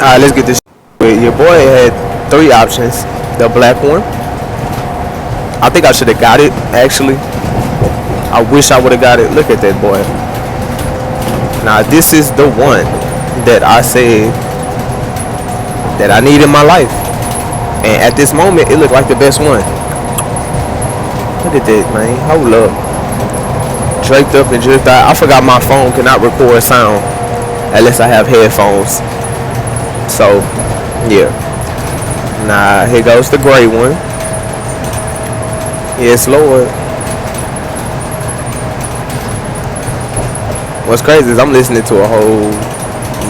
Alright, let's get this. Your boy had three options. The black one. I think I should have got it, actually. I wish I would have got it. Look at that boy. Now, this is the one that I said that I need in my life. And at this moment, it looked like the best one. Look at that, man. Hold up. Draped up and dripped out. I forgot my phone cannot record sound unless I have headphones. So, yeah. Nah, here goes the gray one. Yes, Lord. What's crazy is I'm listening to a whole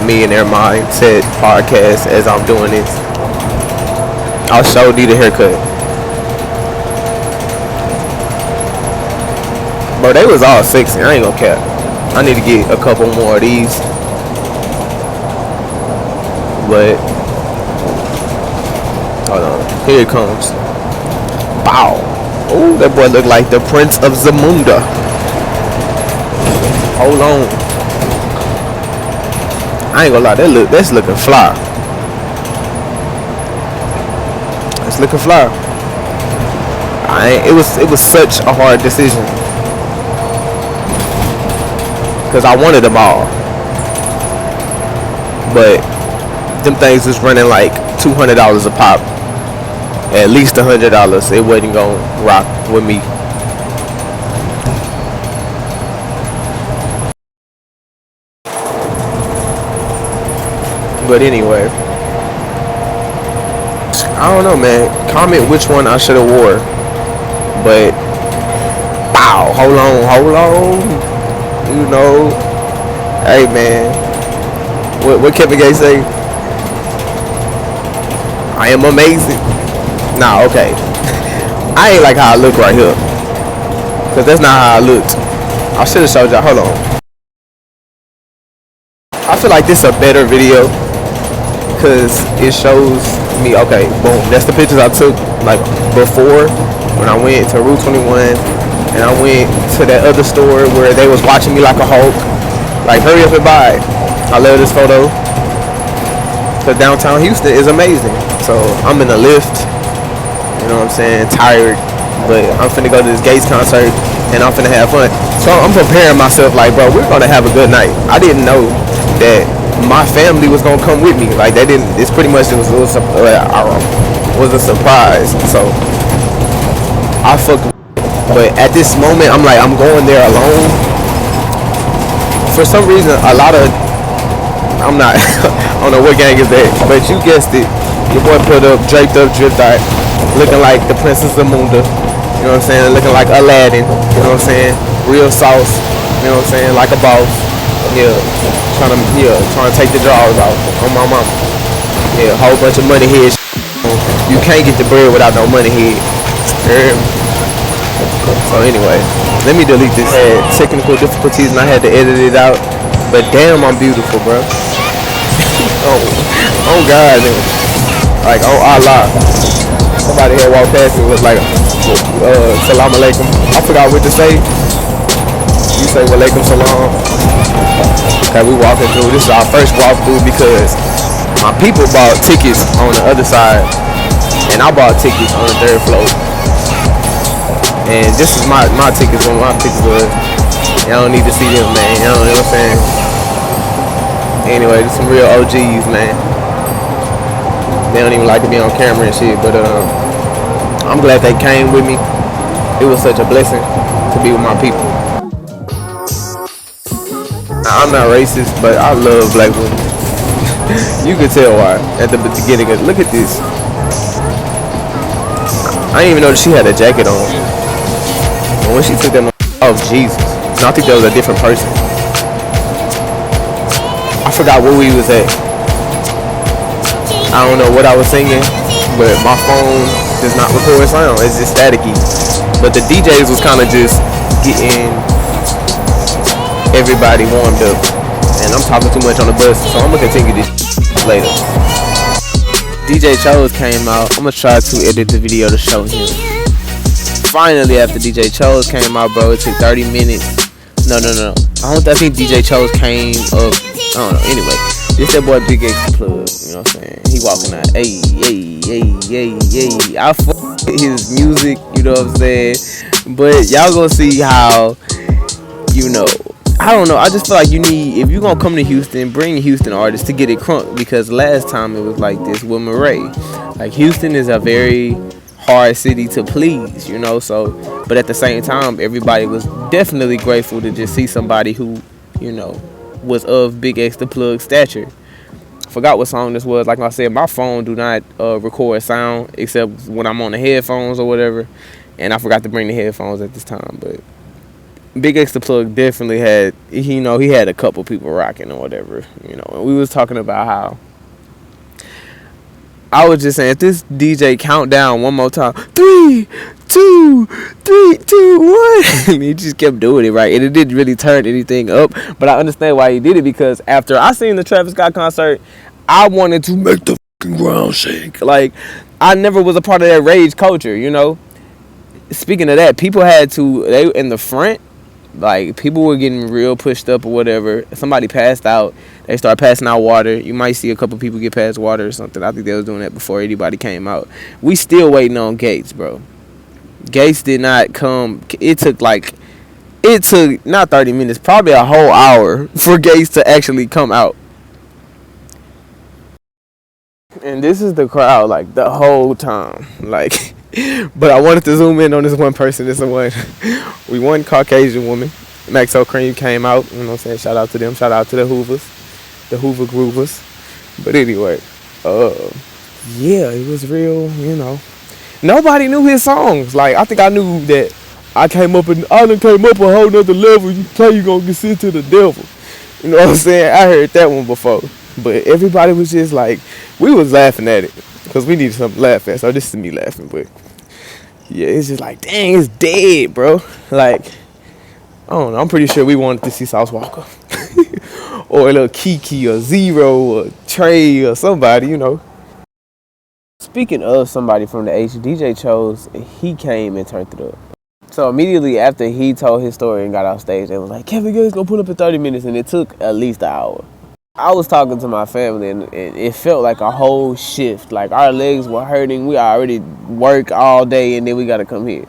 Millionaire Mindset podcast as I'm doing this. I'll show need a haircut. Bro, they was all sexy. I ain't gonna cap. I need to get a couple more of these. But hold on. Here it comes. Wow. Oh, that boy look like the Prince of Zamunda. Hold on. I ain't gonna lie, that's looking fly. It's looking fly. It was such a hard decision. Cause I wanted them all. But them things was running like $200 a pop. At least $100. It wasn't gonna rock with me. But anyway, I don't know, man. Comment which one I should have wore. But wow, hold on. You know, hey man, what Kevin Gates say? I am amazing. Nah, okay. I ain't like how I look right here, cause that's not how I looked. I should have showed y'all. Hold on. I feel like this is a better video. Cause it shows me, okay, boom, that's the pictures I took like before when I went to Route 21 and I went to that other store where they was watching me like a Hulk. Like, hurry up and buy. I love this photo. Cause downtown Houston is amazing. So I'm in a lift, you know what I'm saying, tired, but I'm finna go to this Gates concert and I'm finna have fun. So I'm preparing myself like, bro, we're gonna have a good night. I didn't know that my family was gonna come with me. Like, they didn't. It's pretty much it was a surprise. So I fucked. But at this moment, I'm like, I'm going there alone. For some reason, a lot of I'm not. I don't know what gang is that, but you guessed it. Your boy put up, draped up, dripped out, looking like the Princess Zamunda. You know what I'm saying? Looking like Aladdin. You know what I'm saying? Real sauce. You know what I'm saying? Like a boss. Yeah, trying to take the drawers off on my mama. Yeah, whole bunch of money head. You can't get the bread without no money head. So anyway, let me delete this. I had technical difficulties and I had to edit it out. But damn, I'm beautiful, bro. oh God, man. Like, oh Allah. Somebody had walked past me was like, salam alaikum. I forgot what to say. You say walaikum salam. Okay, we walking through. This is our first walkthrough because my people bought tickets on the other side, and I bought tickets on the third floor. And this is my tickets. When my tickets was, y'all don't need to see them, man. You know what I'm saying? Anyway, there's some real OGs, man. They don't even like to be on camera and shit, but I'm glad they came with me. It was such a blessing to be with my people. I'm not racist, but I love black women. You can tell why at the beginning. Look at this. I didn't even know that she had a jacket on. And when she took that, oh Jesus! And I think that was a different person. I forgot where we was at. I don't know what I was singing, but my phone does not record sound. It's just staticky. But the DJs was kind of just getting everybody warmed up, and I'm talking too much on the bus, so I'm gonna continue this later. DJ Chose came out. I'm gonna try to edit the video to show him. Finally, after DJ Chose came out, bro, it took 30 minutes. No. I think DJ Chose came up. I don't know. Anyway, this that boy Big X Plug. know what I'm saying? He walking out, hey, hey, hey, hey, hey. I fuck with his music, you know what I'm saying? But y'all gonna see how, you know, I don't know. I just feel like you need, if you gonna come to Houston, bring Houston artists to get it crunk, because last time it was like this with Murray. Like, Houston is a very hard city to please, you know. So, but at the same time, everybody was definitely grateful to just see somebody who, you know, was of Big X the Plug stature. Forgot what song this was. Like I said, my phone do not record sound except when I'm on the headphones or whatever, and I forgot to bring the headphones at this time. But Big X the Plug definitely had, you know, he had a couple people rocking or whatever, you know. And we was talking about how, I was just saying, if this DJ count down one more time, 3, 2, 3, 2, 1, and he just kept doing it, right? And it didn't really turn anything up, but I understand why he did it, because after I seen the Travis Scott concert, I wanted to make the fucking ground shake. Like, I never was a part of that rage culture, you know. Speaking of that, people had to, they in the front, like, people were getting real pushed up or whatever. Somebody passed out. They start passing out water. You might see a couple people get past water or something. I think they was doing that before anybody came out. We still waiting on Gates, bro. Gates did not come. It took not 30 minutes, probably a whole hour for Gates to actually come out. And this is the crowd, like, the whole time. Like, but I wanted to zoom in on this one person. This is one Caucasian woman. Maxo Cream came out, you know what I'm saying? Shout out to them. Shout out to the Hoovers, the Hoover Groovers. But anyway, yeah, it was real, you know. Nobody knew his songs. Like, I think I knew that I came up a whole nother level. You play, you gonna get sent to the devil. You know what I'm saying? I heard that one before. But everybody was just like, we was laughing at it, because we needed something to laugh at. So this is me laughing, but yeah, it's just like, dang, it's dead, bro. Like, I don't know. I'm pretty sure we wanted to see Sauce Walka or a little Kiki or Zero or Trey or somebody, you know. Speaking of somebody from the H, DJ Chose, he came and turned it up. So immediately after he told his story and got off stage, they was like, Kevin Gates gonna pull up in 30 minutes, and it took at least an hour. I was talking to my family, and it felt like a whole shift. Like, our legs were hurting. We already work all day, and then we gotta come here.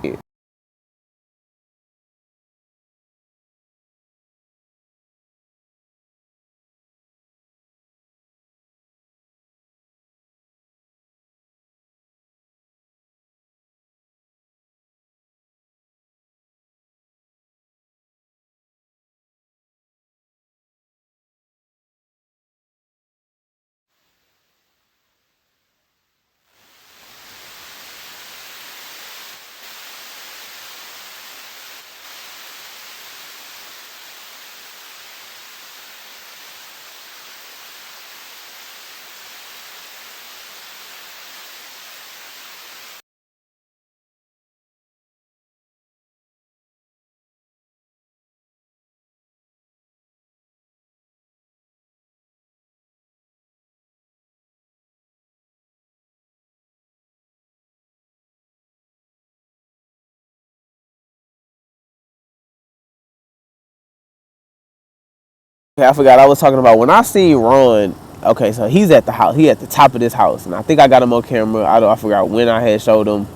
Okay, I forgot I was talking about when I seen Ron. Okay, so he's at the house. He at the top of this house, and I think I got him on camera. I forgot when I had showed him.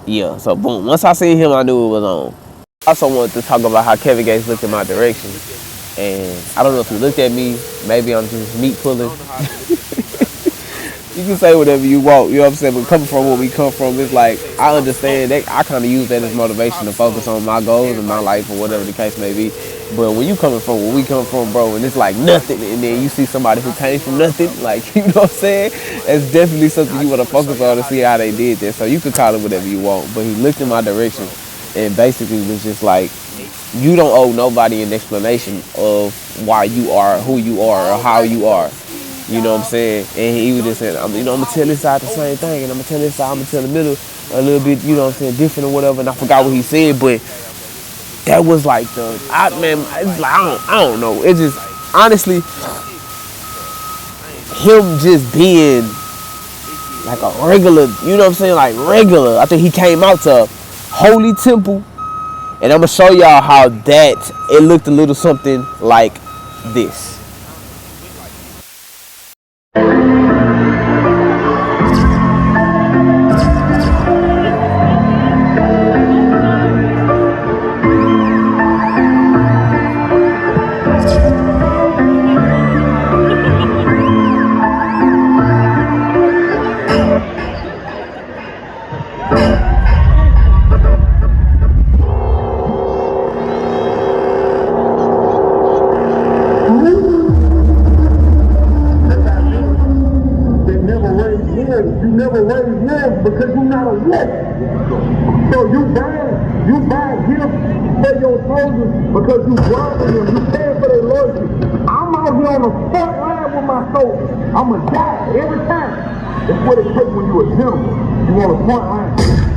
Yeah, so boom. Once I seen him, I knew it was on. I also wanted to talk about how Kevin Gates looked in my direction, and I don't know if he looked at me. Maybe I'm just meat pulling. You can say whatever you want, you know what I'm saying? But coming from where we come from, it's like, I understand that. I kind of use that as motivation to focus on my goals and my life or whatever the case may be. But when you coming from where we come from, bro, and it's like nothing, and then you see somebody who came from nothing, like, you know what I'm saying? It's definitely something you want to focus on to see how they did that. So you can call it whatever you want. But he looked in my direction and basically was just like, you don't owe nobody an explanation of why you are who you are or how you are. You know what I'm saying? And he was just saying, I'm going to tell this side the same thing, and I'm going to tell this side, I'm going to tell the middle a little bit, you know what I'm saying, different or whatever. And I forgot what he said, but that was like I don't know. It just, honestly, him just being like a regular, you know what I'm saying, like regular. I think he came out to Holy Temple, and I'm going to show y'all how it looked a little something like this. never raise wolves because you're not a wolf. So you buy gifts for your soldiers because you bribing them, you paying for their loyalty. I'm out here on the front line with my soldiers. I'ma die every time. That's what it takes when you a gentleman. You on the front line.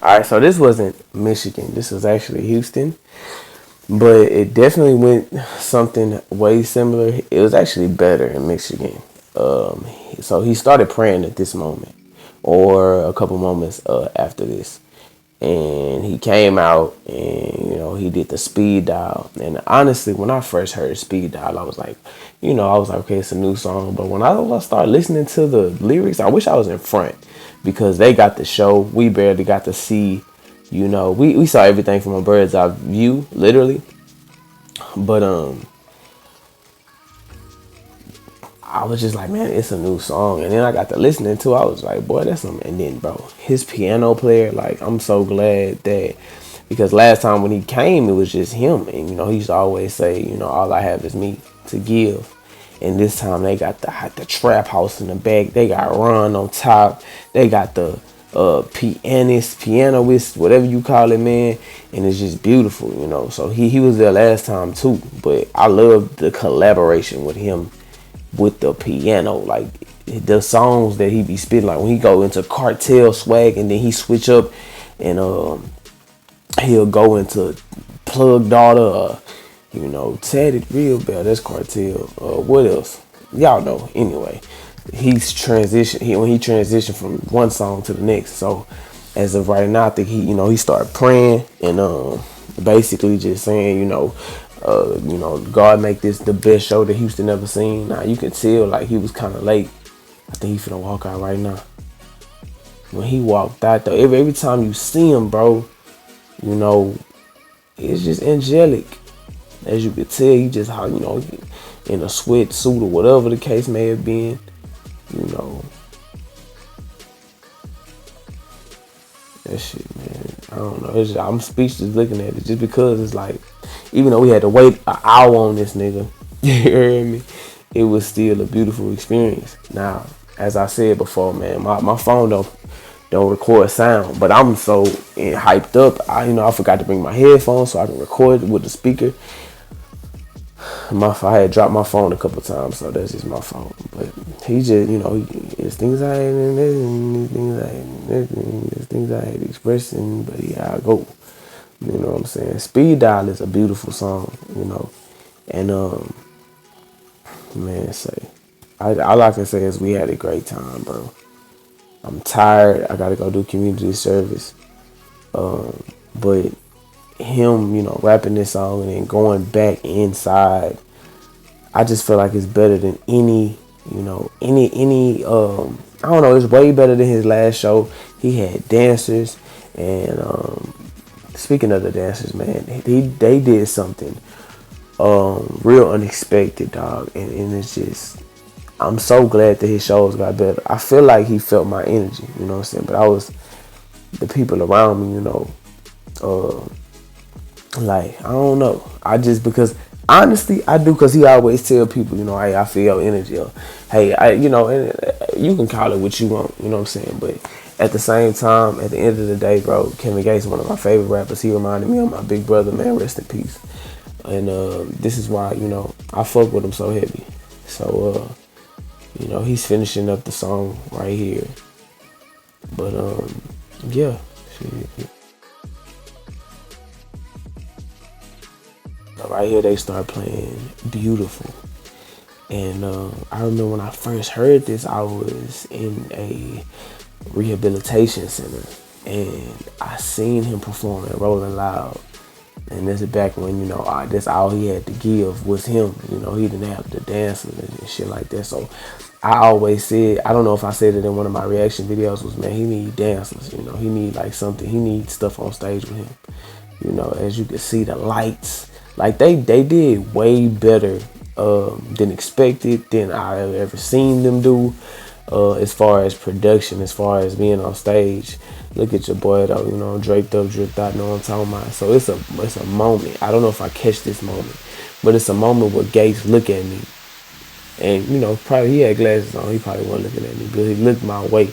All right, so this wasn't Michigan. This was actually Houston, but it definitely went something way similar. It was actually better in Michigan. So he started praying at this moment, or a couple moments after this, and he came out and he did the speed dial. And honestly, when I first heard speed dial, I was like, okay, it's a new song. But when I started listening to the lyrics, I wish I was in front because they got the show. We barely got to see You know, we saw everything from a bird's eye view, literally. But I was just like, man, it's a new song. And then I got to listening to it. I was like, boy, that's something. And then, bro, his piano player, like, I'm so glad that, because last time when he came, it was just him. And, you know, he used to always say, you know, all I have is me to give. And this time they got the trap house in the back. They got Ron on top. They got the pianist, whatever you call it, man. And it's just beautiful, you know. So he was there last time too. But I love the collaboration with him with the piano. Like the songs that he be spitting, like when he go into cartel swag and then he switch up and he'll go into Plug Daughter, you know, Tatted Real Bell, that's cartel. What else? Y'all know. Anyway, when he transitioned from one song to the next. So as of right now, I think he started praying and basically just saying, God make this the best show that Houston ever seen. Now you can tell like he was kind of late. I think he finna walk out right now. When he walked out though, every time you see him, bro, you know, it's just angelic. As you could tell, he just in a sweatsuit or whatever the case may have been, you know. That shit, man. I don't know. I'm speechless looking at it just because it's like, even though we had to wait an hour on this nigga, you heard me, it was still a beautiful experience. Now, as I said before, man, my phone don't record sound, but I'm so hyped up. I forgot to bring my headphones so I can record with the speaker. I had dropped my phone a couple times, so that's just my phone. But he just, it's things I hate and there's things I hate expressing, but yeah, I go. You know what I'm saying? Speed Dial is a beautiful song, and man, all I can say is we had a great time, bro. I'm tired. I gotta go do community service, but him, rapping this song and then going back inside, I just feel like it's better than any I don't know, it's way better than his last show. He had dancers, and speaking of the dancers, man, they did something real unexpected, dog, and it's just, I'm so glad that his shows got better. I feel like he felt my energy, you know what I'm saying, but the people around me, like, I don't know. Because honestly, I do, because he always tell people, hey, I feel your energy. Or, hey, and you can call it what you want, you know what I'm saying? But at the same time, at the end of the day, bro, Kevin Gates is one of my favorite rappers. He reminded me of my big brother, man, rest in peace. And this is why, I fuck with him so heavy. So, he's finishing up the song right here. But, yeah, shit. Right here, they start playing Beautiful. And I remember when I first heard this, I was in a rehabilitation center. And I seen him perform at Rolling Loud. And this is back when, that's all he had to give was him. He didn't have the dancers and shit like that. So I always said, I don't know if I said it in one of my reaction videos, was, man, he need dancers. He need like something. He needs stuff on stage with him. As you can see, the lights. Like they did way better than expected, than I ever seen them do, as far as production, as far as being on stage. Look at your boy though, draped up, dripped out, know what I'm talking about. So it's a moment. I don't know if I catch this moment, but it's a moment where Gates look at me, and probably he had glasses on. He probably wasn't looking at me, but he looked my way,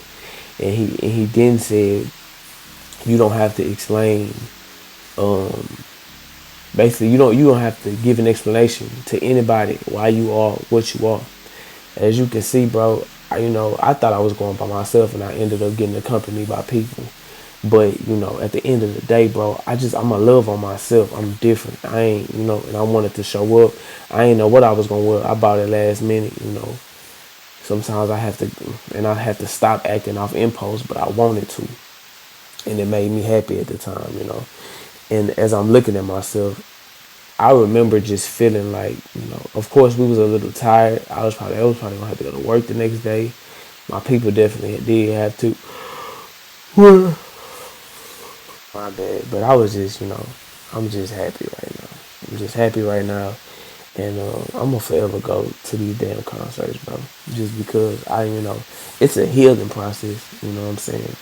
and he then said, "You don't have to explain." Basically, you don't have to give an explanation to anybody why you are what you are. As you can see, bro, I thought I was going by myself, and I ended up getting accompanied by people. But, at the end of the day, bro, I'm a love on myself. I'm different. I ain't, and I wanted to show up. I ain't know what I was going to wear. I bought it last minute, Sometimes I have to stop acting off impulse, but I wanted to. And it made me happy at the time, And as I'm looking at myself, I remember just feeling like, of course we was a little tired. I was probably gonna have to go to work the next day. My people definitely did have to. my bad. But I was just, I'm just happy right now. I'm just happy right now. And I'm going to forever go to these damn concerts, bro. Just because it's a healing process, you know what I'm saying?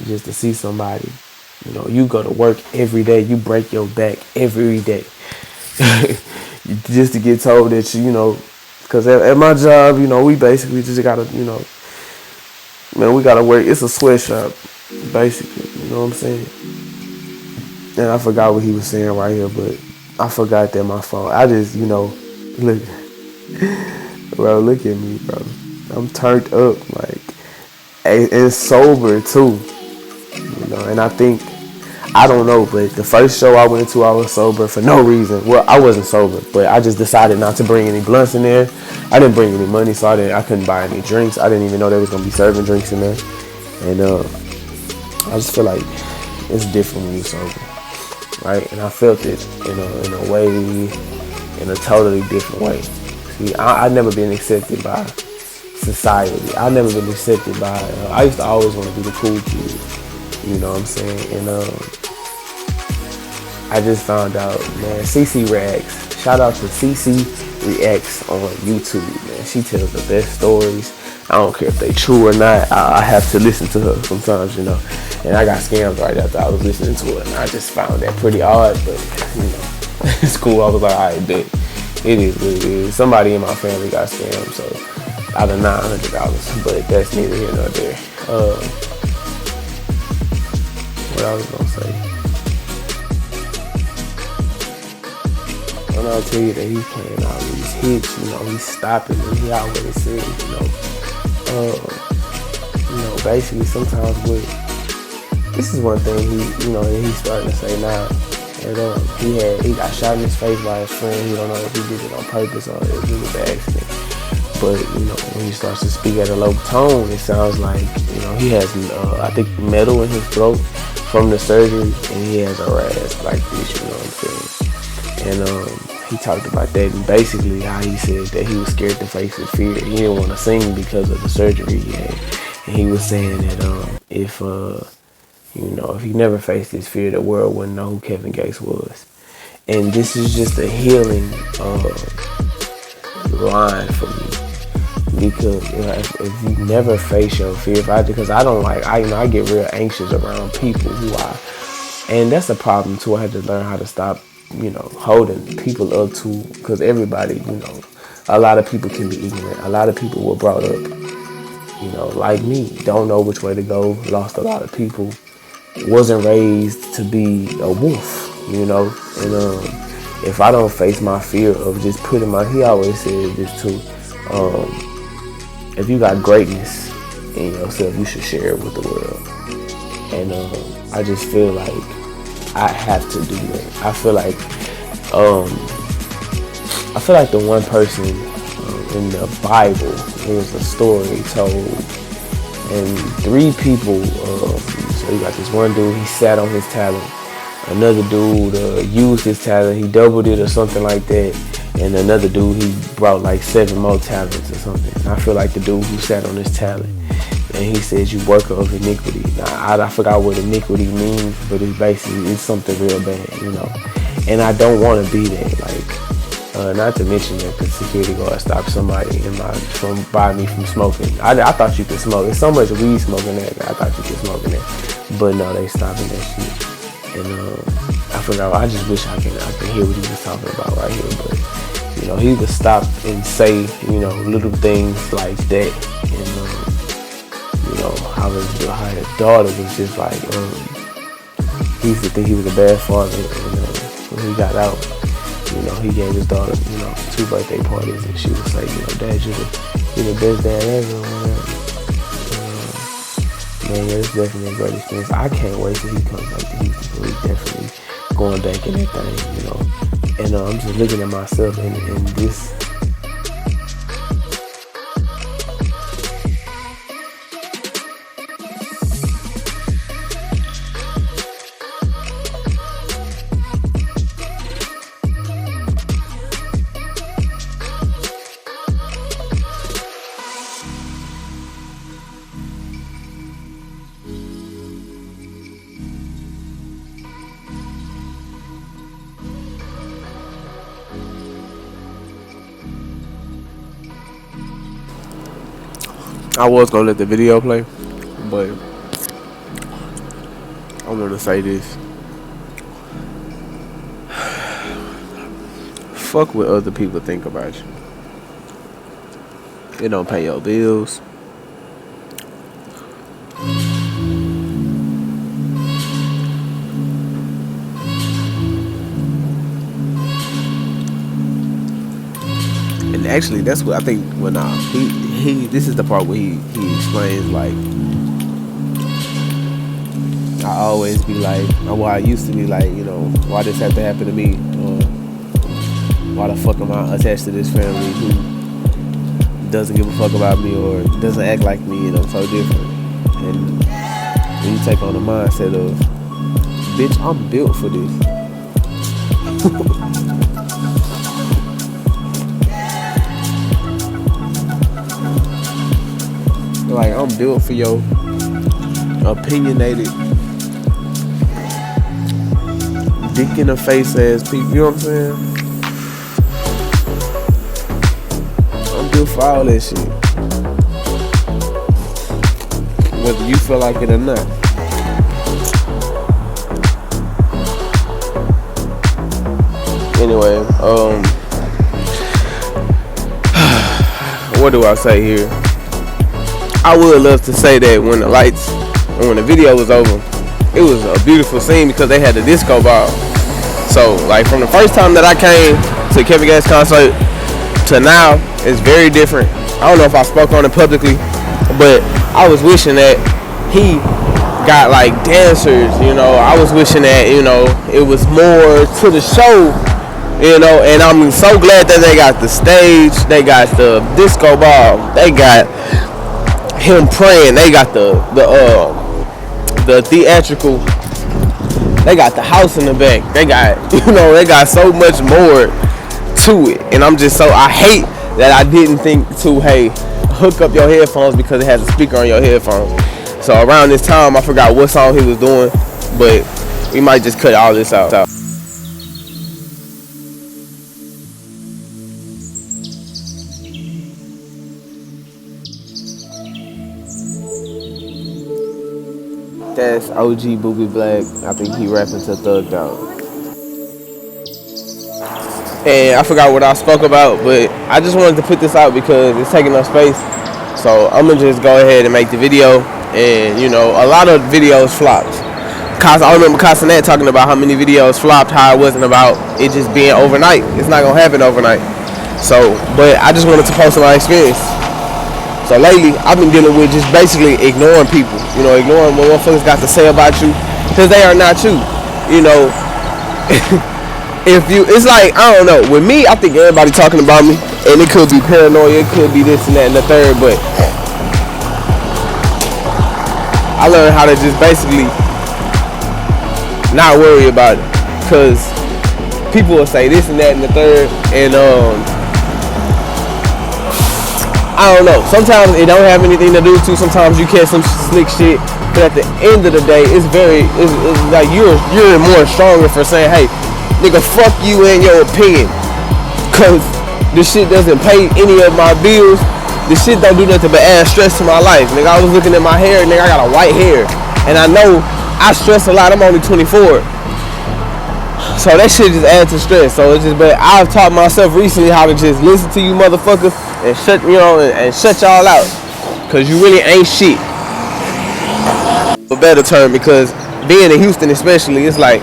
Just to see somebody, you go to work every day, you break your back every day. Just to get told that, because at my job, we basically just got to, man, we got to work. It's a sweatshop, basically, you know what I'm saying? And I forgot what he was saying right here, but I forgot that my phone. I just, look, bro, look at me, bro. I'm turned up, like, and sober, too. And I don't know, but the first show I went to, I was sober for no reason. Well, I wasn't sober, but I just decided not to bring any blunts in there. I didn't bring any money, so I couldn't buy any drinks. I didn't even know they was gonna be serving drinks in there. And I just feel like it's different when you're sober, right? And I felt it in a way, in a totally different way. See, I've never been accepted by society. I've never been accepted by. I used to always want to be the cool kid. You know what I'm saying? And I just found out, man, CC Reacts. Shout out to CC Reacts on YouTube, man. She tells the best stories. I don't care if they true or not. I have to listen to her sometimes, And I got scammed right after I was listening to it. And I just found that pretty odd, but, it's cool. I was like, all right, bet. It is what it is. Somebody in my family got scammed, so out of $900. But that's neither here nor there. What I was gonna say. When I tell you that he's playing all these hits, he's stopping and he always says, basically sometimes this is one thing he's starting to say now. And he got shot in his face by his friend. He don't know if he did it on purpose or if it was an accident. But when he starts to speak at a low tone, it sounds like he has I think metal in his throat from the surgery, and he has a rasp like this, you know what I'm saying? And he talked about that, and basically how he said that he was scared to face his fear. He didn't want to sing because of the surgery he had. And he was saying that if he never faced his fear, the world wouldn't know who Kevin Gates was. And this is just a healing line for me. Because if you never face your fear, because I get real anxious around people and that's a problem too. I had to learn how to stop, holding people up to, because everybody, a lot of people can be ignorant. A lot of people were brought up, like me, don't know which way to go, lost a lot of people, wasn't raised to be a wolf, and if I don't face my fear of just he always said this too, if you got greatness in yourself, you should share it with the world. And I just feel like I have to do that. I feel like the one person in the Bible, it was a story told, and 3 people. So you got this one dude, he sat on his talent. Another dude used his talent, he doubled it or something like that. And another dude, he brought like 7 more talents or something. And I feel like the dude who sat on his talent, and he says, you worker of iniquity. Now, I forgot what iniquity means, but it's something real bad, And I don't want to be that. Not to mention that the security guard stopped somebody by me from smoking. I thought you could smoke. There's so much weed smoking there. I thought you could smoke in there. But no, they stopping that shit. And I forgot. I just wish I can hear what he was talking about right here. But he would stop and say little things like that. And how his daughter was just like he used to think he was a bad father. And when he got out, he gave his daughter 2 birthday parties, and she was like, Dad, you're the best dad ever. Man, yeah, it's definitely a great experience. I can't wait till he comes back to Houston. So he's definitely going back in that thing, And I'm just looking at myself in this. I was gonna let the video play, but I want to say this. Fuck what other people think about you. It don't pay your bills. And actually, that's what I think. When he this is the part where he explains, like, I always be like, well, I used to be like, you know, why this have to happen to me? Why the fuck am I attached to this family who doesn't give a fuck about me or doesn't act like me, and I'm so different? And when you take on the mindset of, bitch, I'm built for this. Like, I'm built for your opinionated, dick in the face ass people, you know what I'm saying? I'm built for all that shit. Whether you feel like it or not. Anyway, what do I say here? I would love to say that when the lights and when the video was over, it was a beautiful scene because they had the disco ball. So, like, from the first time that I came to Kevin Gates concert to now, it's very different. I don't know if I spoke on it publicly, but I was wishing that he got, like, dancers, you know. I was wishing that, you know, it was more to the show, you know. And I'm so glad that they got the stage, they got the disco ball, they got him praying, they got the theatrical, they got the house in the back, they got, you know, they got so much more to it. And I'm just so, I hate that I didn't think to, hey, hook up your headphones because it has a speaker on your headphones. So around this time, I forgot what song he was doing, but we might just cut all this out. That's OG Booby Black. I think he rapping to Thugged Out. And I forgot what I spoke about, but I just wanted to put this out because it's taking up space. So I'm gonna just go ahead and make the video. And, you know, a lot of videos flopped. I remember Casanet talking about how many videos flopped, how it wasn't about it just being overnight. It's not gonna happen overnight. So, but I just wanted to post my experience. So lately, I've been dealing with just basically ignoring people. You know, ignoring what motherfuckers got to say about you, because they are not you. You know, it's like, I don't know. With me, I think everybody talking about me, and it could be paranoia, it could be this and that and the third, but I learned how to just basically not worry about it, because people will say this and that and the third, and I don't know. Sometimes it don't have anything to do to. Sometimes you catch some slick shit, but at the end of the day, it's like you're more stronger for saying, hey, nigga, fuck you and your opinion, cause this shit doesn't pay any of my bills. This shit don't do nothing but add stress to my life, nigga. I was looking at my hair, nigga. I got a white hair, and I know I stress a lot. I'm only 24. So that shit just adds to stress. So it's just, but I've taught myself recently how to just listen to you motherfuckers and shut, you know, and shut y'all out, cause you really ain't shit. A better term, because being in Houston especially, it's like,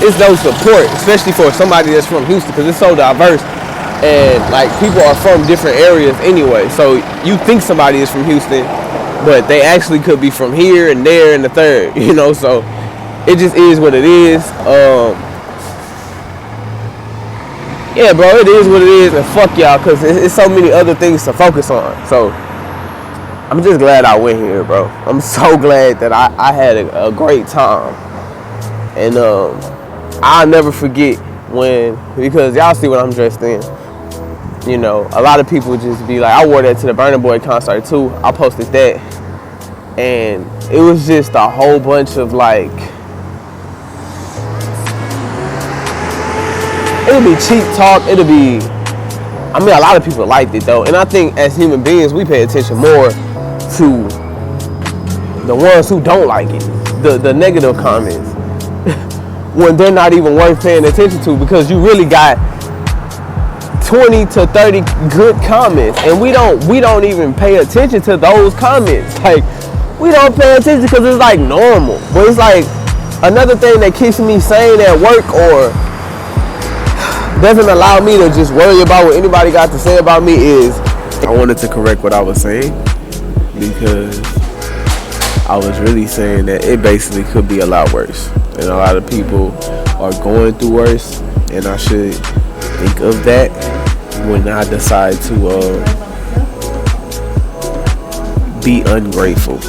it's no support, especially for somebody that's from Houston, cause it's so diverse, and like people are from different areas anyway. So you think somebody is from Houston, but they actually could be from here and there and the third, you know. So it just is what it is. Yeah, bro, it is what it is, and fuck y'all, cause it's so many other things to focus on. So I'm just glad I went here, bro. I'm so glad that I had a great time, and I'll never forget when, because y'all see what I'm dressed in. You know, a lot of people just be like, I wore that to the Burna Boy concert too. I posted that, and it was just a whole bunch of like, it'll be cheap talk, it'll be I mean, a lot of people liked it though, and I think as human beings, we pay attention more to the ones who don't like it, the negative comments, when they're not even worth paying attention to, because you really got 20 to 30 good comments, and we don't even pay attention to those comments. Like, we don't pay attention because it's like normal. But it's like another thing that keeps me sane at work, or doesn't allow me to just worry about what anybody got to say about me, is I wanted to correct what I was saying, because I was really saying that it basically could be a lot worse, and a lot of people are going through worse, and I should think of that when I decide to be ungrateful.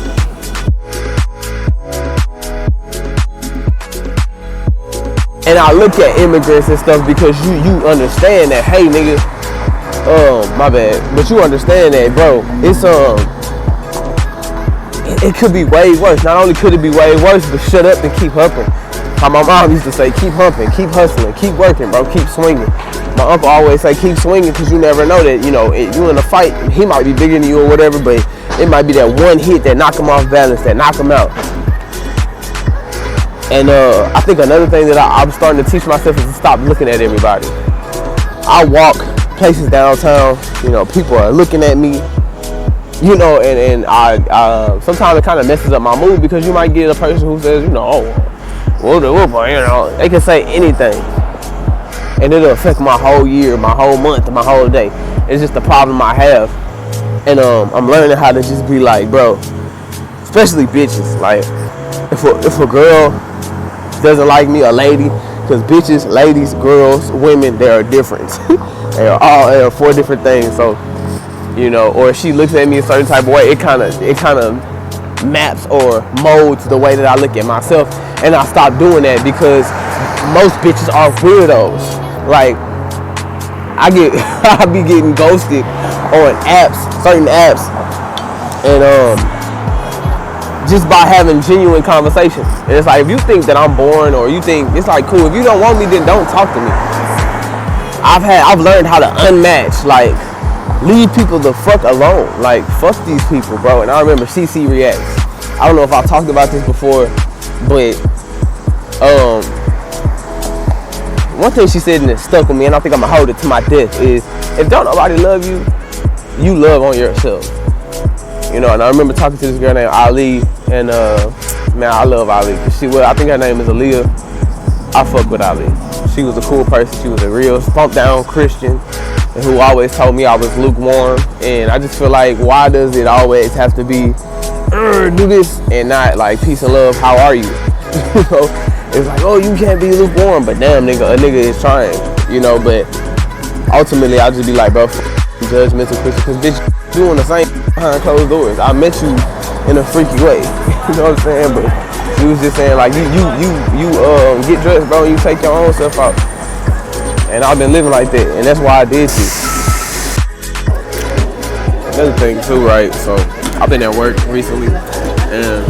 And I look at immigrants and stuff, because you understand that, hey nigga, my bad, but you understand that, bro, it's it could be way worse. Not only could it be way worse, but shut up and keep humping. How my mom used to say, keep humping, keep hustling, keep working, bro, keep swinging. My uncle always say, keep swinging, because you never know that, you know, you in a fight, he might be bigger than you or whatever, but it might be that one hit that knock him off balance, that knock him out. And I think another thing that I'm starting to teach myself is to stop looking at everybody. I walk places downtown, you know, people are looking at me, you know, and I sometimes it kind of messes up my mood, because you might get a person who says, you know, oh, you know, they can say anything, and it'll affect my whole year, my whole month, my whole day. It's just the problem I have, and I'm learning how to just be like, bro, especially bitches, like if a girl doesn't like me, a lady, because bitches, ladies, girls, women, they are different. they are 4 different things. So, you know, or if she looks at me a certain type of way, it kind of maps or molds the way that I look at myself, and I stop doing that, because most bitches are weirdos. Like, I be getting ghosted on certain apps, and just by having genuine conversations. And it's like, if you think that I'm boring, or you think it's like, cool, if you don't want me, then don't talk to me. I've learned how to unmatch, like, leave people the fuck alone. Like, fuck these people, bro. And I remember CC Reacts. I don't know if I talked about this before, but one thing she said, and it stuck with me, and I think I'm gonna hold it to my death, is if don't nobody love you, you love on yourself. You know, and I remember talking to this girl named Ali, and man, I love Ali. I think her name is Aaliyah. I fuck with Ali. She was a cool person. She was a real spunk down Christian, and who always told me I was lukewarm. And I just feel like, why does it always have to be do this and not like peace and love? How are you? You know, it's like, oh, you can't be lukewarm, but damn, nigga, a nigga is trying. You know, but ultimately, I'll just be like, bro, judgmental Christian, because bitch, doing the same behind closed doors. I met you in a freaky way. You know what I'm saying? But you was just saying, like, you get dressed, bro, and you take your own stuff out. And I've been living like that, and that's why I did this. Another thing too, right? So I've been at work recently, and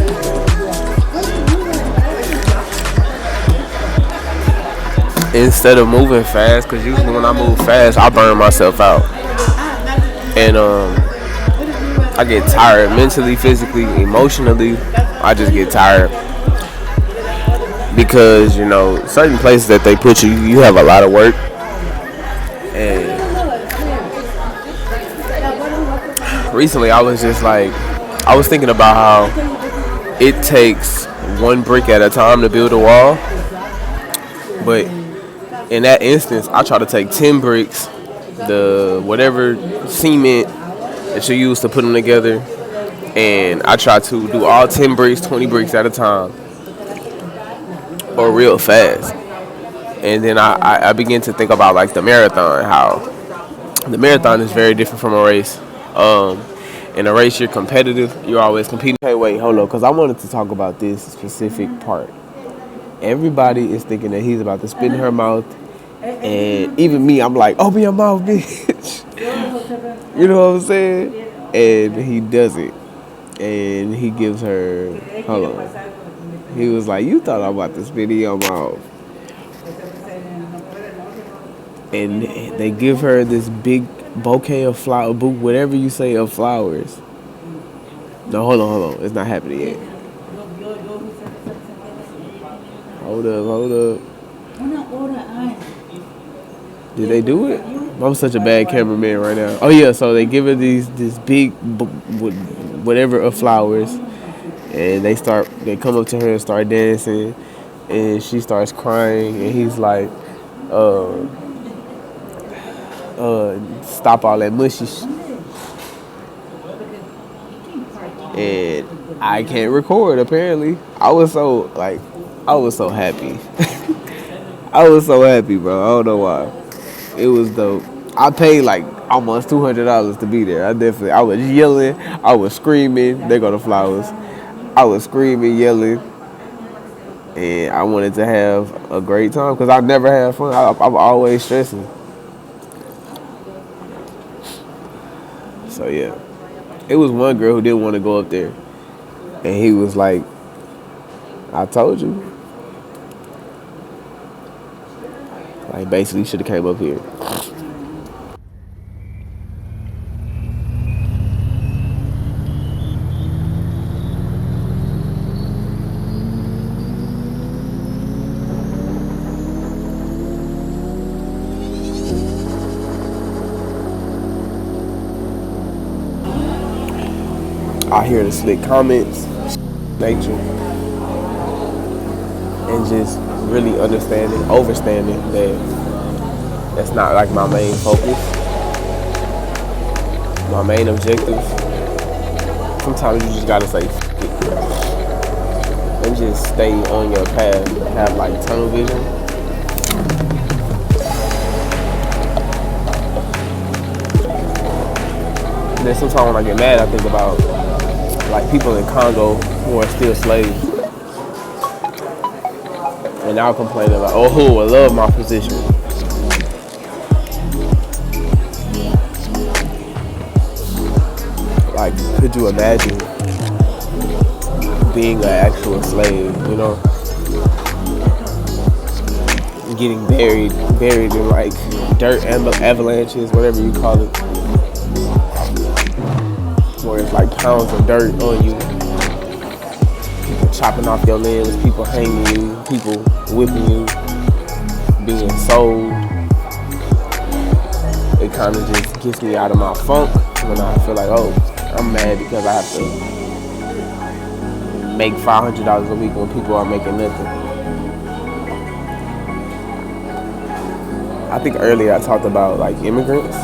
instead of moving fast, because usually when I move fast, I burn myself out. And I get tired mentally, physically, emotionally. I just get tired, because, you know, certain places that they put you have a lot of work. And recently I was just like, I was thinking about how it takes one brick at a time to build a wall. But in that instance, I try to take 10 bricks, the whatever cement that you use to put them together, and I try to do all 10 bricks, 20 bricks at a time, or real fast. And then I begin to think about, like, the marathon, how the marathon is very different from a race. In a race, you're competitive, you're always competing. Hey, wait, hold on, because I wanted to talk about this specific part. Everybody is thinking that he's about to spit in her mouth, and even me, I'm like, open your mouth, bitch. You know what I'm saying? And he does it. And he gives her, hold on. He was like, you thought I was about to spit in your mouth. And they give her this big bouquet of flower, whatever you say of flowers. No, hold on. It's not happening yet. Hold up. Did they do it? I'm such a bad cameraman right now. Oh yeah, so they give her this big whatever of flowers, and they come up to her and start dancing, and she starts crying, and he's like, stop all that mushy and I can't record apparently. I was so happy. I was so happy, bro. I don't know why. It was dope. I paid like almost $200 to be there. I was yelling, I was screaming. There go the flowers. I was screaming, yelling, and I wanted to have a great time because I never had fun. I'm always stressing. So yeah, it was one girl who didn't want to go up there, and he was like, "I told you." Like basically, should have came up here. I hear the slick comments, nature, and just really overstanding that that's not like my main focus, my main objective. Sometimes you just gotta say F it and just stay on your path, have like tunnel vision. And then sometimes when I get mad, I think about like people in Congo who are still slaves. And now complaining like, oh, I love my position. Like, could you imagine being an actual slave, you know? Getting buried in like dirt avalanches, whatever you call it. Where it's like pounds of dirt on you. People chopping off your limbs, people hanging you, people whipping you, being sold. It kind of just gets me out of my funk when I feel like, oh, I'm mad because I have to make $500 a week when people are making nothing. I think earlier I talked about like immigrants.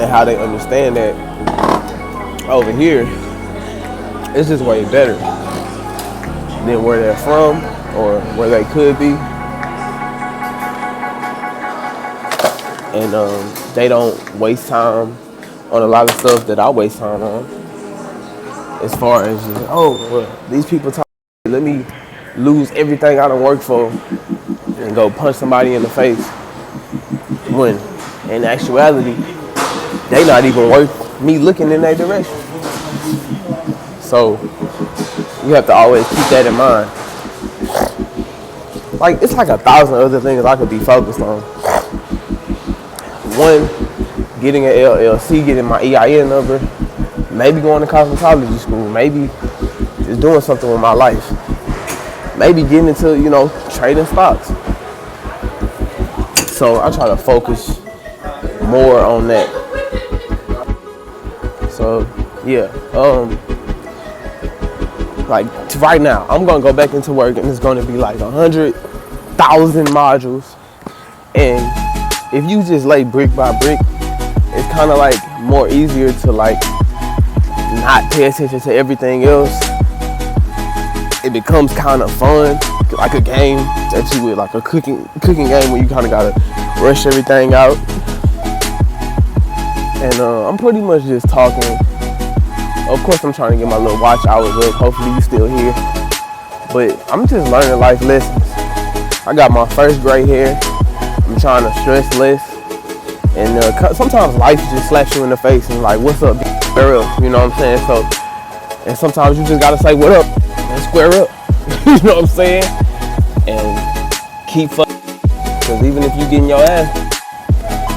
And how they understand that over here, it's just way better than where they're from or where they could be. And they don't waste time on a lot of stuff that I waste time on. As far as, well, these people talk, let me lose everything I done worked for and go punch somebody in the face. When in actuality, they not even worth me looking in that direction. So you have to always keep that in mind. Like, it's like 1,000 other things I could be focused on. One, getting an LLC, getting my EIN number, maybe going to cosmetology school, maybe just doing something with my life. Maybe getting into, trading stocks. So I try to focus more on that. So yeah, like right now, I'm gonna go back into work and it's gonna be like 100,000 modules. And if you just lay brick by brick, it's kind of like more easier to like not pay attention to everything else. It becomes kind of fun, like a game that you would, like a cooking game where you kind of gotta rush everything out. And I'm pretty much just talking. Of course, I'm trying to get my little watch hours up. Hopefully you still here. But I'm just learning life lessons. I got my first gray hair. I'm trying to stress less. And sometimes life just slaps you in the face and like, what's up, square up? You know what I'm saying? So, and sometimes you just gotta say what up and square up. You know what I'm saying? And keep fucking. Because even if you getting your ass,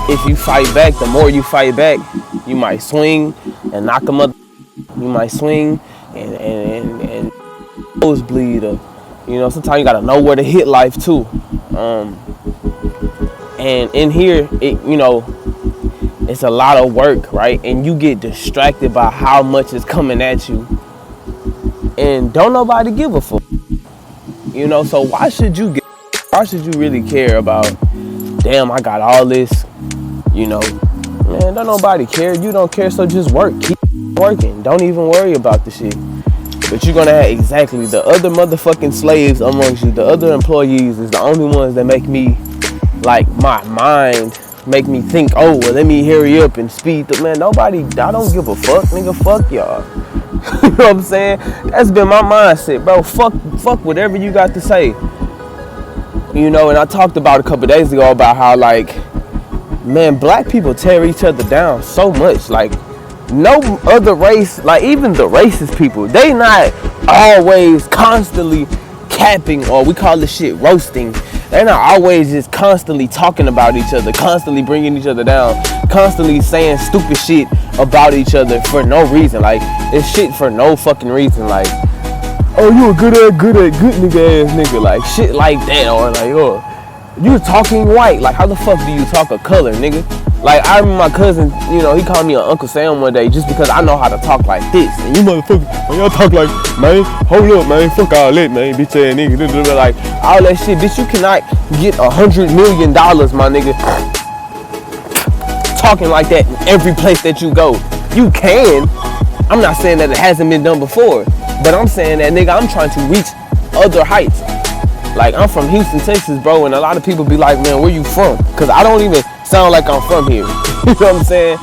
if you fight back, the more you fight back, you might swing and knock them up. You might swing and nosebleed, or you know, sometimes you gotta know where to hit life too. And in here, you know, it's a lot of work, right? And you get distracted by how much is coming at you, and don't nobody give a fuck. You know, so why should you really care about? Damn, I got all this. You know, man, don't nobody care. You don't care, so just work. Keep working. Don't even worry about the shit. But you're gonna have exactly the other motherfucking slaves amongst you. The other employees is the only ones that make me, like, my mind make me think, oh, well, let me hurry up and speed through. Man, nobody, I don't give a fuck, nigga. Fuck y'all. You know what I'm saying? That's been my mindset, bro. Fuck whatever you got to say. You know, and I talked about a couple days ago about how, like, man, black people tear each other down so much. Like, no other race, like even the racist people, they not always constantly capping, or we call this shit roasting. They're not always just constantly talking about each other, constantly bringing each other down, constantly saying stupid shit about each other for no reason. Like, it's shit for no fucking reason. Like, oh, you a good nigga ass nigga. Like, shit like that. Or like, oh, you talking white. Like, how the fuck do you talk a color, nigga? Like, I remember my cousin, you know, he called me an Uncle Sam one day just because I know how to talk like this. And you motherfuckers, when y'all talk like, man, hold up, man, fuck all that, man, bitch ass nigga, like, all that shit, bitch, you cannot get $100 million, my nigga, talking like that in every place that you go. You can. I'm not saying that it hasn't been done before, but I'm saying that, nigga, I'm trying to reach other heights. Like, I'm from Houston, Texas, bro, and a lot of people be like, man, where you from? Because I don't even sound like I'm from here. You know what I'm saying?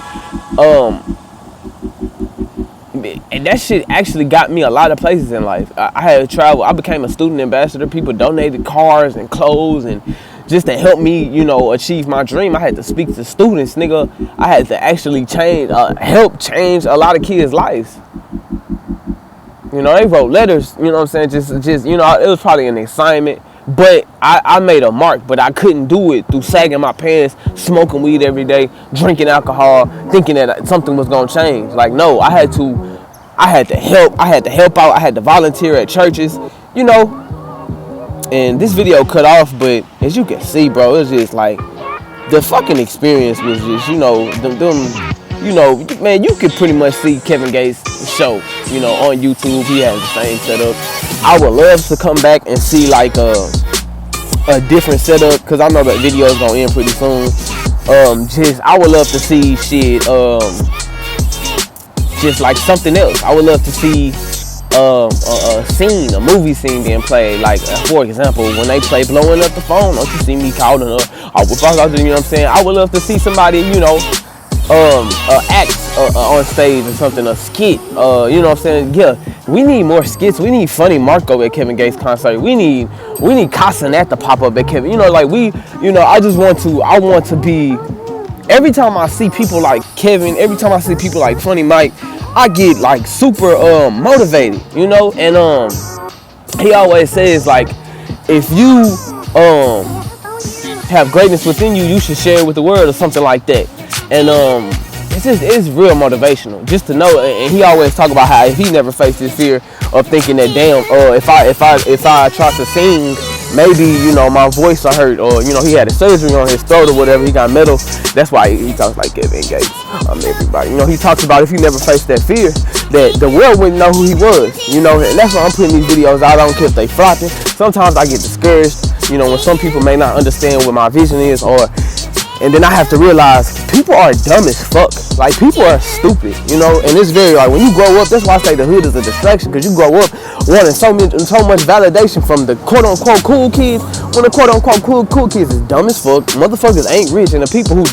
And that shit actually got me a lot of places in life. I had to travel. I became a student ambassador. People donated cars and clothes, and just to help me, you know, achieve my dream, I had to speak to students, nigga. I had to actually help change a lot of kids' lives. You know, they wrote letters, you know what I'm saying? Just you know, it was probably an assignment, but I made a mark, but I couldn't do it through sagging my pants, smoking weed every day, drinking alcohol, thinking that something was gonna change. Like, no, I had to help out, I had to volunteer at churches, you know. And this video cut off, but as you can see, bro, it was just like, the fucking experience was just, you know, them you know, man, you could pretty much see Kevin Gates' show, you know, on YouTube. He has the same setup. I would love to come back and see like a different setup, because I know that video is gonna end pretty soon. I would love to see shit, just like something else. I would love to see a movie scene being played. Like, for example, when they play Blowing Up the Phone, don't you see me calling her? You know what I'm saying? I would love to see somebody, you know, act on stage or something, a skit, you know what I'm saying? Yeah, we need more skits. We need Funny Marco at Kevin Gates' concert. We need Casanat to pop up at Kevin. You know, like I want to be, every time I see people like Kevin, every time I see people like Funny Mike, I get like super motivated, you know? And he always says, like, if you have greatness within you, you should share it with the world, or something like that. And it's real motivational just to know. And he always talk about how he never faced this fear of thinking that, damn, if I try to sing, maybe, you know, my voice will hurt, or, you know, he had a surgery on his throat or whatever, he got metal. That's why he talks like Kevin Gates. Everybody, you know, he talks about if he never faced that fear, that the world wouldn't know who he was, you know. And that's why I'm putting these videos out. I don't care if they flopping. Sometimes I get discouraged, you know, when some people may not understand what my vision is, and then I have to realize people are dumb as fuck. Like, people are stupid, you know. And it's very, like, when you grow up, that's why I say the hood is a distraction, because you grow up wanting so much validation from the quote-unquote cool kids, when the quote-unquote cool kids is dumb as fuck. Motherfuckers ain't rich, and the people who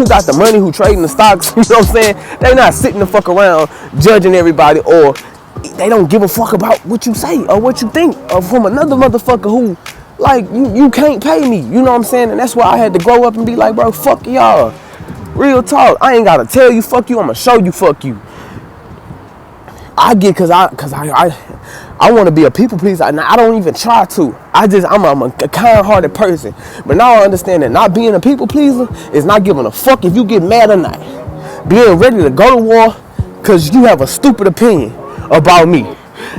got the money, who trading the stocks, you know what I'm saying, they not sitting the fuck around judging everybody, or they don't give a fuck about what you say or what you think, or from another motherfucker who, like, you can't pay me, you know what I'm saying? And that's why I had to grow up and be like, bro, fuck y'all. Real talk. I ain't gotta tell you fuck you, I'ma show you fuck you. I get, cause I I want to be a people pleaser, and I don't even try to. I'm a kind-hearted person. But now I understand that not being a people pleaser is not giving a fuck if you get mad or not. Being ready to go to war because you have a stupid opinion about me,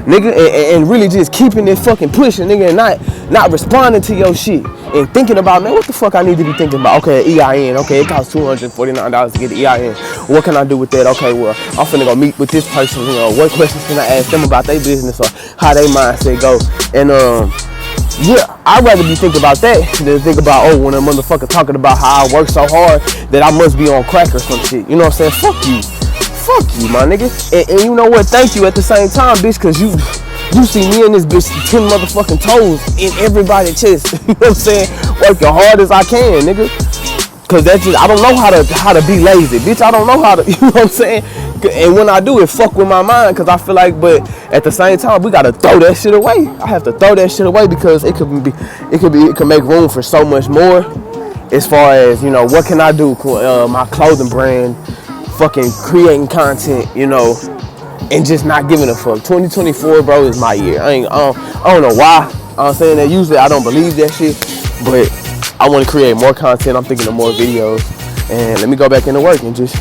nigga, and really just keeping it fucking pushing, nigga, and not responding to your shit and thinking about, man, what the fuck I need to be thinking about? Okay, EIN, okay, it costs $249 to get the EIN. What can I do with that? Okay, well, I'm finna go meet with this person, you know, what questions can I ask them about their business or how they mindset go? And yeah, I'd rather be thinking about that than think about, oh, when a motherfucker talking about how I work so hard that I must be on crack or some shit. You know what I'm saying? Fuck you. Fuck you, my nigga. And you know what? Thank you at the same time, bitch, because you see me and this bitch 10 motherfucking toes in everybody's chest. You know what I'm saying? Working hard as I can, nigga. Because that's just, I don't know how to be lazy, bitch. I don't know how to, you know what I'm saying? And when I do, it fuck with my mind because I feel like, but at the same time, we gotta throw that shit away. I have to throw that shit away because it could make room for so much more. As far as, you know, what can I do? My clothing brand, fucking creating content, you know, and just not giving a fuck. 2024, bro, is my year. I don't know why I'm saying that. Usually I don't believe that shit, but I want to create more content. I'm thinking of more videos, and let me go back into work and just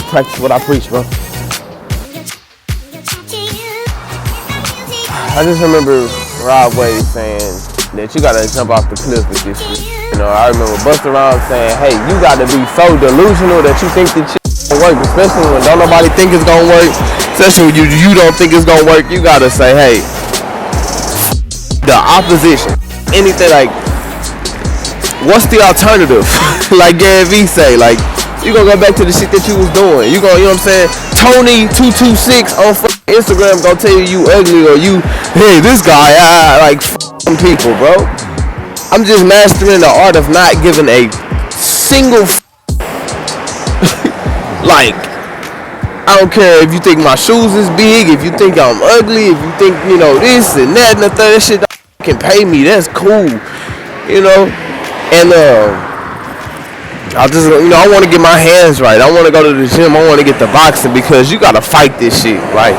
practice what I preach, bro. I just remember Rob Wade saying that you gotta jump off the cliff with this shit. You know, I remember Busta Rhymes saying, hey, you gotta be so delusional that you think that shit gonna work, especially when don't nobody think it's gonna work, especially when you don't think it's gonna work. You gotta say, hey, the opposition, anything, like, what's the alternative? Like Gary Vee say, like, you gonna go back to the shit that you was doing. You gonna, you know what I'm saying? Tony226 on Instagram gonna tell you ugly, or you, hey, this guy, like, f***ing people, bro. I'm just mastering the art of not giving a single like, I don't care if you think my shoes is big, if you think I'm ugly, if you think, you know, this and that and the third, shit can pay me, that's cool, you know. And I just, you know, I want to get my hands right. I want to go to the gym. I want to get the boxing because you got to fight this shit, right?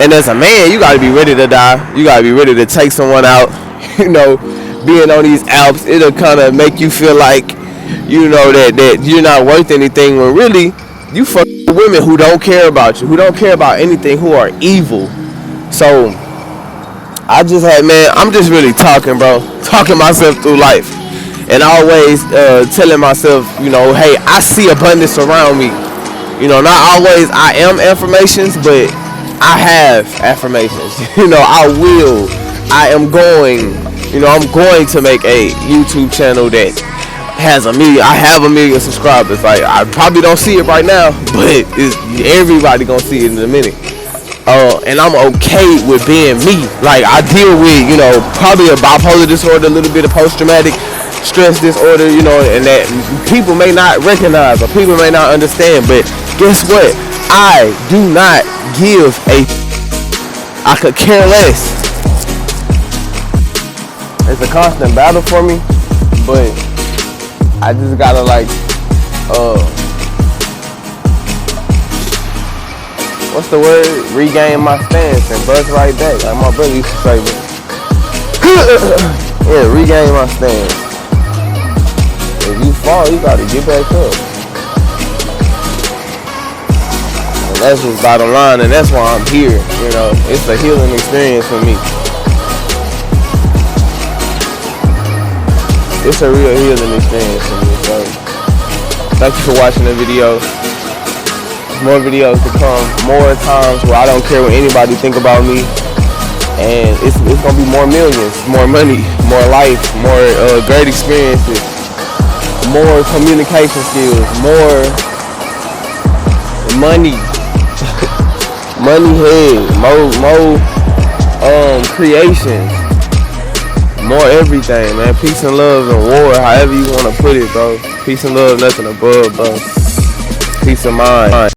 And as a man, you got to be ready to die. You got to be ready to take someone out. You know, being on these apps, it'll kind of make you feel like, you know, that you're not worth anything, when really, you fuck with women who don't care about you, who don't care about anything, who are evil. So, I just had, man, I'm just really talking, bro. Talking myself through life. And always telling myself, you know, hey, I see abundance around me. You know, not always I am affirmations, but I have affirmations. You know, I am going, you know, I'm going to make a YouTube channel that has I have 1 million subscribers. Like, I probably don't see it right now, but everybody gonna see it in a minute. And I'm okay with being me. Like, I deal with, you know, probably a bipolar disorder, a little bit of post-traumatic stress disorder, you know, and that people may not recognize or people may not understand, but guess what? I do not give a I could care less. It's a constant battle for me, but I just gotta, like, what's the word? Regain my stance and buzz right back, like my brother used to say. Yeah, regain my stance. If you fall, you gotta get back up. And that's just bottom line, and that's why I'm here. You know, it's a healing experience for me. It's a real healing experience for me. So, thank you for watching the video. More videos to come. More times where I don't care what anybody think about me. And it's gonna be more millions, more money, more life, more great experiences. More communication skills, more money, money head, more creations, more everything, man. Peace and love and war, however you want to put it, bro. Peace and love, nothing above, bro. Peace of mind.